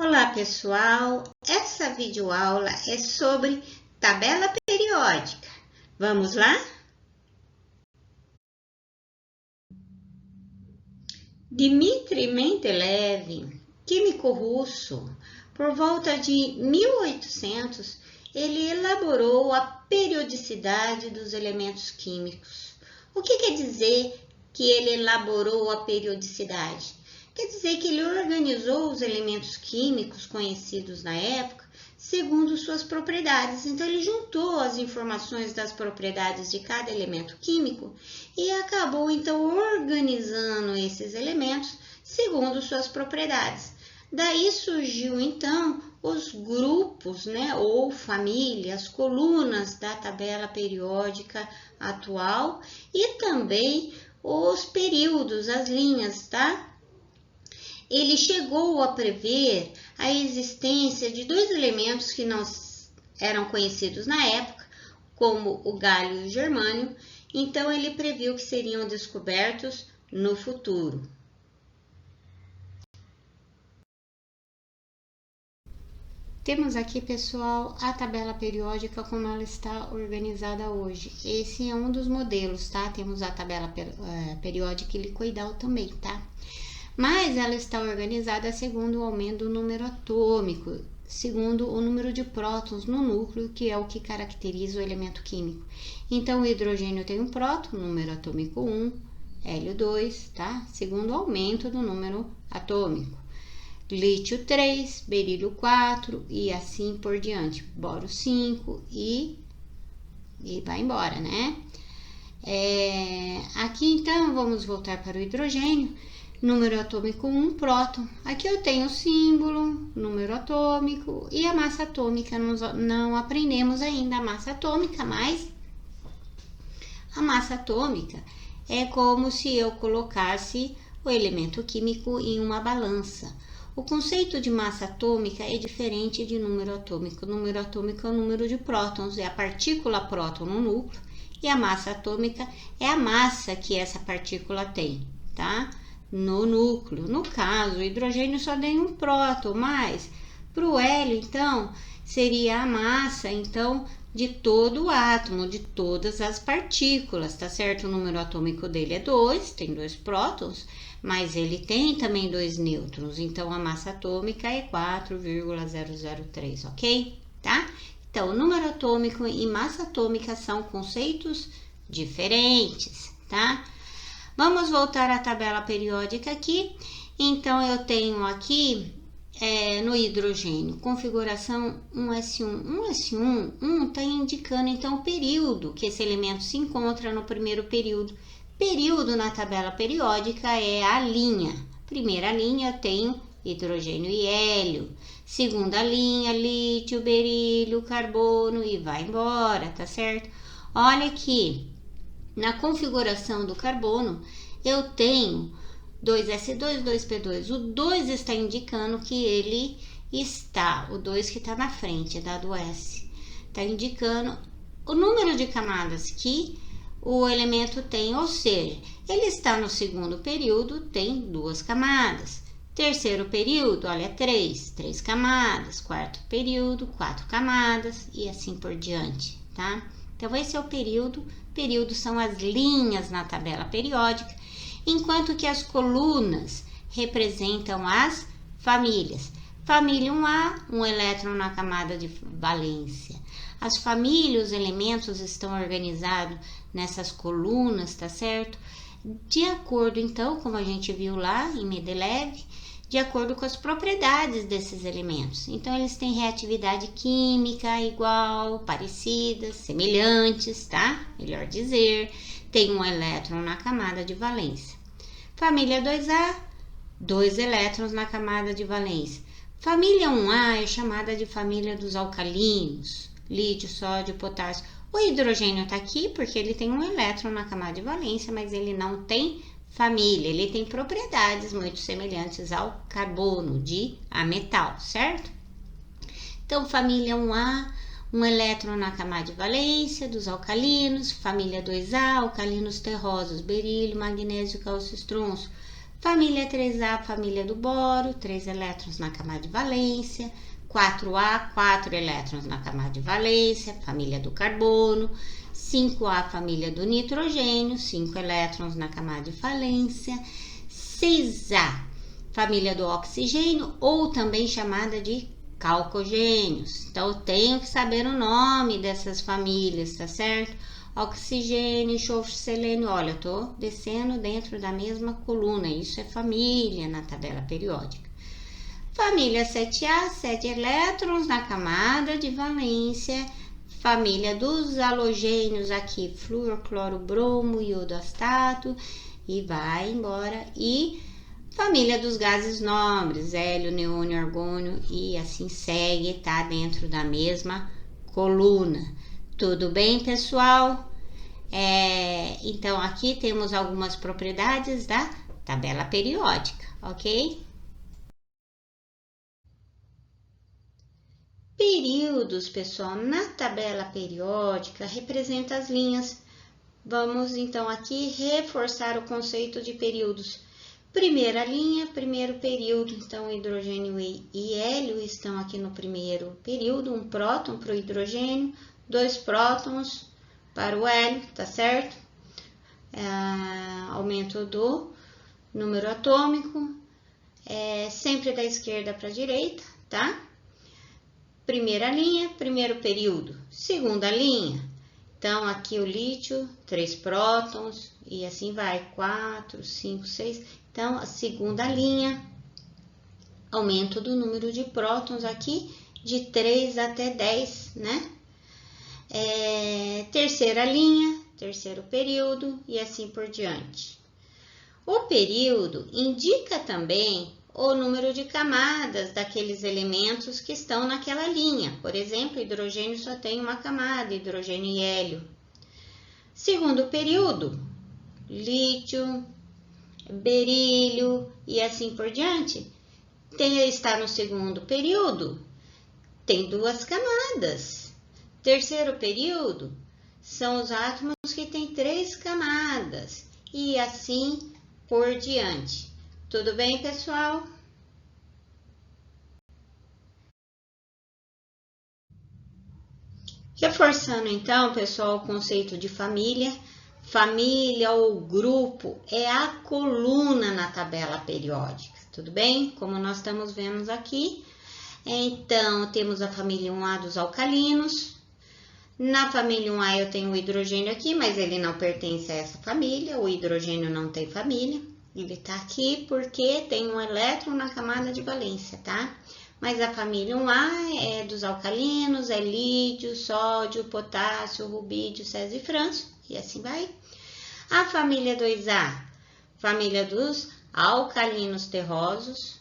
Olá pessoal, essa videoaula é sobre tabela periódica. Vamos lá? Dmitri Mendeleev, químico russo, por volta de 1800, ele elaborou a periodicidade dos elementos químicos. O que quer dizer que ele elaborou a periodicidade? Quer dizer que ele organizou os elementos químicos conhecidos na época segundo suas propriedades. Então, ele juntou as informações das propriedades de cada elemento químico e acabou, então, organizando esses elementos segundo suas propriedades. Daí surgiu, então, os grupos, ou famílias, colunas da tabela periódica atual e também os períodos, as linhas, tá? Ele chegou a prever a existência de dois elementos que não eram conhecidos na época, como o galho e o germânio, então ele previu que seriam descobertos no futuro. Temos aqui, pessoal, a tabela periódica como ela está organizada hoje. Esse é um dos modelos, tá? Temos a tabela periódica helicoidal também, tá? Mas ela está organizada segundo o aumento do número atômico, segundo o número de prótons no núcleo, que é o que caracteriza o elemento químico. Então, o hidrogênio tem um próton, número atômico 1, hélio 2, tá? Segundo o aumento do número atômico. Lítio 3, berílio 4 e assim por diante. Boro 5 e vai embora, né? Aqui, então, vamos voltar para o hidrogênio. Número atômico 1, próton. Aqui eu tenho o símbolo, número atômico e a massa atômica. Não aprendemos ainda a massa atômica, mas a massa atômica é como se eu colocasse o elemento químico em uma balança. O conceito de massa atômica é diferente de número atômico. O número atômico é o número de prótons, é a partícula próton no núcleo, e a massa atômica é a massa que essa partícula tem, tá? No núcleo. No caso, o hidrogênio só tem um próton, mas para o hélio, então, seria a massa, então, de todo o átomo, de todas as partículas, tá certo? O número atômico dele é 2, tem 2 prótons, mas ele tem também 2 nêutrons, então a massa atômica é 4,003, ok? Tá? Então, número atômico e massa atômica são conceitos diferentes, tá? Vamos voltar à tabela periódica aqui. Então, eu tenho aqui no hidrogênio, configuração 1s1. 1 está indicando, então, o período que esse elemento se encontra no primeiro período. Período na tabela periódica é a linha. Primeira linha, eu tenho hidrogênio e hélio. Segunda linha, lítio, berílio, carbono e vai embora, tá certo? Olha aqui. Na configuração do carbono, eu tenho 2s2, 2p2. O 2 está indicando que ele está, o 2 que está na frente, dado S, está indicando o número de camadas que o elemento tem, ou seja, ele está no segundo período, tem 2 camadas. Terceiro período, olha, 3 camadas. Quarto período, 4 camadas e assim por diante, tá? Então, esse é o período. Períodos são as linhas na tabela periódica, enquanto que as colunas representam as famílias. Família 1A, um elétron na camada de valência. As famílias, os elementos estão organizados nessas colunas, tá certo? De acordo, então, como a gente viu lá em Mendeleev, de acordo com as propriedades desses elementos. Então, eles têm reatividade química igual, parecidas, semelhantes, tá? Melhor dizer, tem um elétron na camada de valência. Família 2A, 2 elétrons na camada de valência. Família 1A é chamada de família dos alcalinos, lítio, sódio, potássio. O hidrogênio está aqui porque ele tem um elétron na camada de valência, mas ele não tem família, ele tem propriedades muito semelhantes ao carbono, a metal, certo? Então, família 1A, um elétron na camada de valência dos alcalinos. Família 2A, alcalinos terrosos, berílio, magnésio, cálcio, estronço. Família 3A, família do boro, 3 elétrons na camada de valência. 4A, 4 elétrons na camada de valência, família do carbono. 5A, família do nitrogênio, 5 elétrons na camada de valência. 6A, família do oxigênio, ou também chamada de calcogênios. Então, eu tenho que saber o nome dessas famílias, tá certo? Oxigênio, enxofre, selênio. Olha, eu tô descendo dentro da mesma coluna. Isso é família na tabela periódica. Família 7A, 7 elétrons na camada de valência. Família dos halogênios aqui, flúor, cloro, bromo, iodostato, e vai embora. E família dos gases nobres, hélio, neônio, argônio, e assim segue, tá dentro da mesma coluna. Tudo bem, pessoal? Então, aqui temos algumas propriedades da tabela periódica, ok? Períodos, pessoal, na tabela periódica representa as linhas. Vamos, então, aqui reforçar o conceito de períodos. Primeira linha, primeiro período, então hidrogênio e hélio estão aqui no primeiro período, um próton para o hidrogênio, 2 prótons para o hélio, tá certo? Aumento do número atômico, sempre da esquerda para a direita, tá? Primeira linha, primeiro período. Segunda linha, então aqui o lítio, 3 prótons, e assim vai, 4, 5, 6. Então, a segunda linha, aumento do número de prótons aqui, de 3 até 10, né? Terceira linha, terceiro período, e assim por diante. O período indica também o número de camadas daqueles elementos que estão naquela linha. Por exemplo, hidrogênio só tem uma camada, hidrogênio e hélio. Segundo período, lítio, berílio e assim por diante. Está no segundo período, tem 2 camadas. Terceiro período, são os átomos que têm 3 camadas. E assim por diante. Tudo bem, pessoal? Reforçando então, pessoal, o conceito de família. Família ou grupo é a coluna na tabela periódica, tudo bem? Como nós estamos vendo aqui. Então, temos a família 1A dos alcalinos. Na família 1A eu tenho o hidrogênio aqui, mas ele não pertence a essa família. O hidrogênio não tem família. Ele tá aqui porque tem um elétron na camada de valência, tá? Mas a família 1A é dos alcalinos, é lítio, sódio, potássio, rubídio, césio e frâncio, e assim vai. A família 2A, família dos alcalinos terrosos.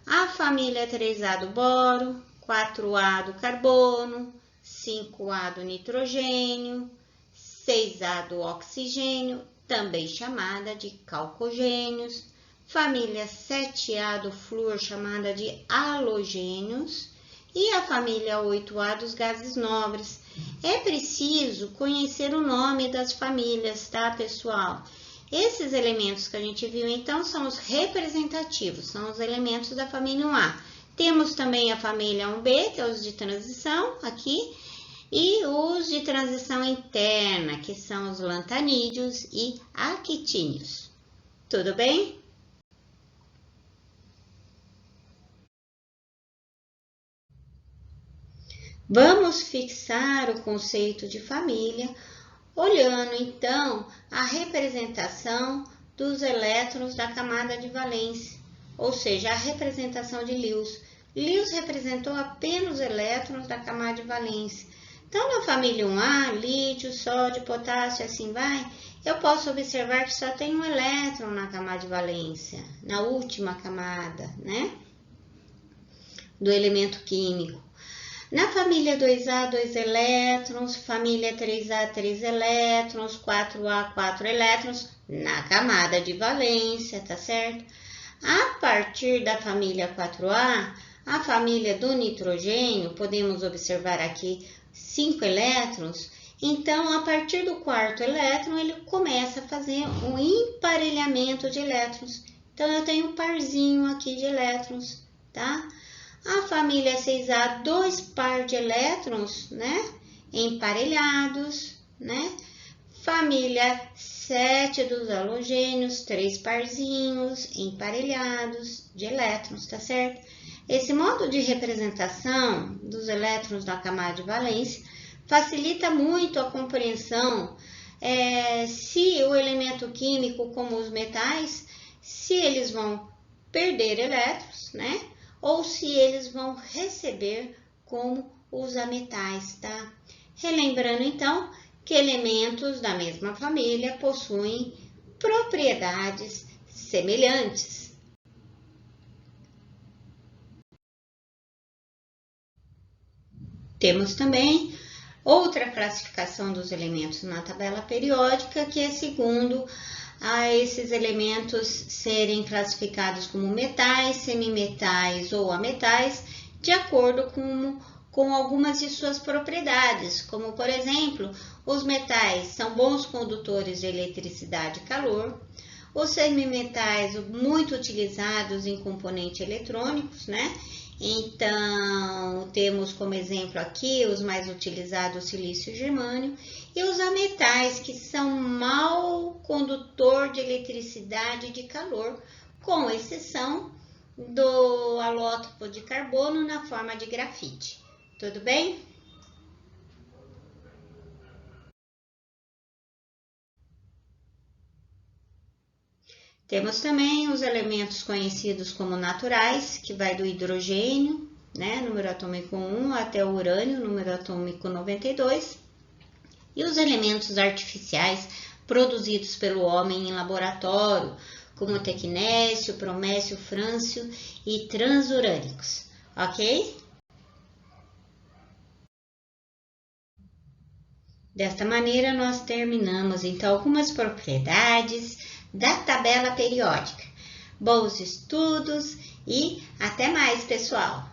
A família 3A do boro, 4A do carbono, 5A do nitrogênio, 6A do oxigênio, também chamada de calcogênios. Família 7A do flúor, chamada de halogênios. E a família 8A dos gases nobres. É preciso conhecer o nome das famílias, tá, pessoal? Esses elementos que a gente viu, então, são os representativos, são os elementos da família 1A. Temos também a família 1B, que é os de transição, aqui, e os de transição interna, que são os lantanídeos e actínios. Tudo bem? Vamos fixar o conceito de família, olhando então a representação dos elétrons da camada de valência, ou seja, a representação de Lewis. Lewis representou apenas os elétrons da camada de valência. Então, na família 1A, lítio, sódio, potássio, assim vai, eu posso observar que só tem um elétron na camada de valência, na última camada, né, do elemento químico. Na família 2A, 2 elétrons, família 3A, 3 elétrons, 4A, 4 elétrons, na camada de valência, tá certo? A partir da família 4A, a família do nitrogênio, podemos observar aqui 5 elétrons. Então, a partir do quarto elétron, ele começa a fazer um emparelhamento de elétrons. Então, eu tenho um parzinho aqui de elétrons, tá? A família 6A, 2 par de elétrons, né? Emparelhados, né? Família 7 dos halogênios, 3 parzinhos emparelhados de elétrons, tá certo? Esse modo de representação dos elétrons da camada de valência facilita muito a compreensão se o elemento químico, como os metais, se eles vão perder elétrons, né? Ou se eles vão receber como os ametais, tá? Relembrando, então, que elementos da mesma família possuem propriedades semelhantes. Temos também outra classificação dos elementos na tabela periódica, que é segundo a esses elementos serem classificados como metais, semimetais ou ametais, de acordo com algumas de suas propriedades, como, por exemplo, os metais são bons condutores de eletricidade e calor, os semimetais muito utilizados em componentes eletrônicos, né? Então, temos como exemplo aqui os mais utilizados, silício e germânio, e os ametais, que são mau condutor de eletricidade e de calor, com exceção do alótopo de carbono na forma de grafite. Tudo bem? Temos também os elementos conhecidos como naturais, que vai do hidrogênio, né, número atômico 1, até o urânio, número atômico 92, e os elementos artificiais produzidos pelo homem em laboratório, como tecnécio, bromécio, frâncio e transurânicos, ok? Desta maneira, nós terminamos, então, algumas propriedades da tabela periódica. Bons estudos e até mais, pessoal!